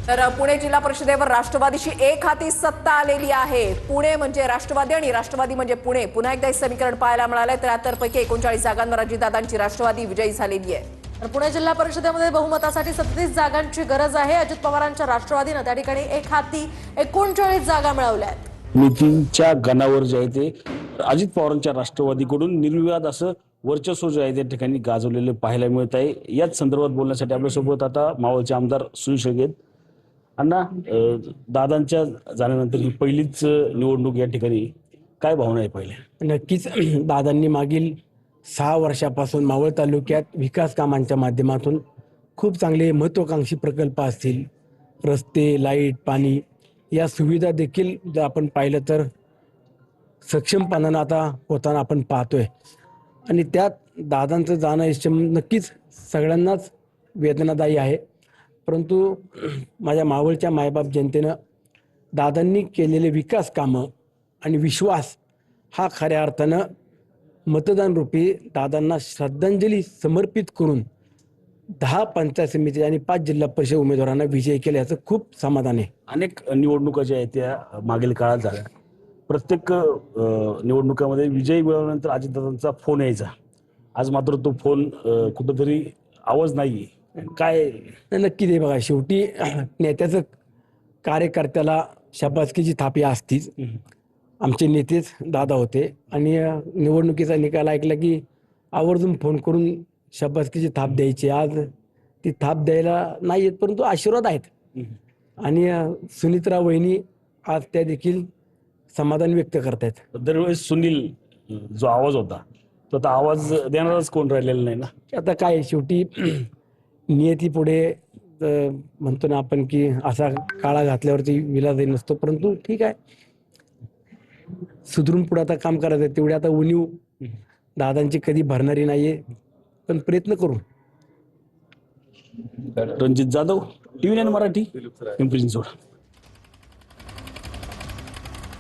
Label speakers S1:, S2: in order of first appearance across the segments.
S1: तर पुणे जिल्हा परिषदेवर राष्ट्रवादीची एक हाती सत्ता आलेली आहे। पुणे म्हणजे राष्ट्रवादी आणि राष्ट्रवादी म्हणजे पुणे। पुन्हा एकदा हे समीकरण पाहायला मिळालंय। 73 पैकी 39 जागांवर अजितदादांची राष्ट्रवादी विजयी झालेली आहे। तर पुणे जिल्हा परिषदेमध्ये बहुमतासाठी 37 जागांची गरज आहे। अजित पवारांच्या राष्ट्रवादीने त्या ठिकाणी एक हाती 39 जागा मिळवल्या आहेत।
S2: मितीच्या गणावर जे आहे ते अजित पवारांच्या राष्ट्रवादीकडून निर्विवाद असं वर्चस्व जे आहे त्या ठिकाणी गाजवलेले पाहायला मिळत आहे। याच संदर्भात बोलण्यासाठी आपल्यासोबत आता मावळचे आमदार सुनील शेळके आहेत। अण्णा, दादांच्या जाण्यानंतर ही पहिलीच निवडणूक या ठिकाणी, काय भावना आहे पहिले?
S3: नक्कीच दादांनी मागील 6 वर्षापासून मावळ तालुक्यात विकास कामांच्या माध्यमातून खूप चांगले महत्त्वाकांक्षी प्रकल्प असतील, रस्ते, लाईट, पाणी या सुविधा देखील जर आपण पाहिलं तर सक्षमपणानं आता होताना आपण पाहतोय। आणि त्यात दादांचं जाणं हे नक्कीच सगळ्यांनाच वेदनादायी आहे। परंतु माझ्या मावळच्या मायबाप जनतेनं दादांनी केलेले विकास कामं आणि विश्वास हा खऱ्या अर्थानं मतदान रूपी दादांना श्रद्धांजली समर्पित करून 10 पंचायत समिती आणि 5 जिल्हा परिषद उमेदवारांना विजयी केल्याचं खूप समाधान आहे।
S2: अनेक निवडणुका ज्या आहेत त्या मागील काळात झाल्या। प्रत्येक निवडणुकामध्ये विजयी मिळवल्यानंतर अजितदादांचा फोन यायचा। आज मात्र तो फोन कुठंतरी आवाज नाही। काय?
S3: नक्की ते बघा, शेवटी नेत्याचं कार्यकर्त्याला शाबासकीची थापी असतीच। आमचे नेतेच दादा होते आणि निवडणुकीचा निकाल ऐकला की आवर्जून फोन करून शाबासकीची थाप द्यायची। आज ती थाप द्यायला नाही येत, परंतु आशीर्वाद आहेत। आणि सुनित्रा वहिनी आज त्या देखील समाधान व्यक्त करतायत।
S2: दरवेळेस सुनील जो आवाज होता तो आता आवाज देणारच कोण राहिलेला नाही ना।
S3: आता काय, शेवटी नियती पुढे म्हणतो ना आपण की असा काळा घातल्यावरती विलाजही नसतो। परंतु ठीक आहे, सुधरून पुढे आता काम करायचं। तेवढी आता उणीव दादांची कधी भरणारी नाहीये, पण प्रयत्न करू।
S2: रणजित जाधव, TV9 मराठी, पिंपरी चिंचवड।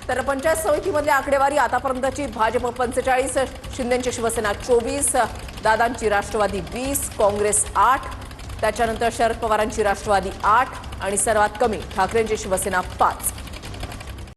S1: तर पंचायत समितीमधली आकडेवारी आतापर्यंतची: भाजप 45, शिंदेची शिवसेना 24, दादांची राष्ट्रवादी 20, काँग्रेस 8, त्याच्यानंतर शरद पवारांची राष्ट्रवादी 8 आणि सर्वात कमी ठाकरेंची शिवसेना 5।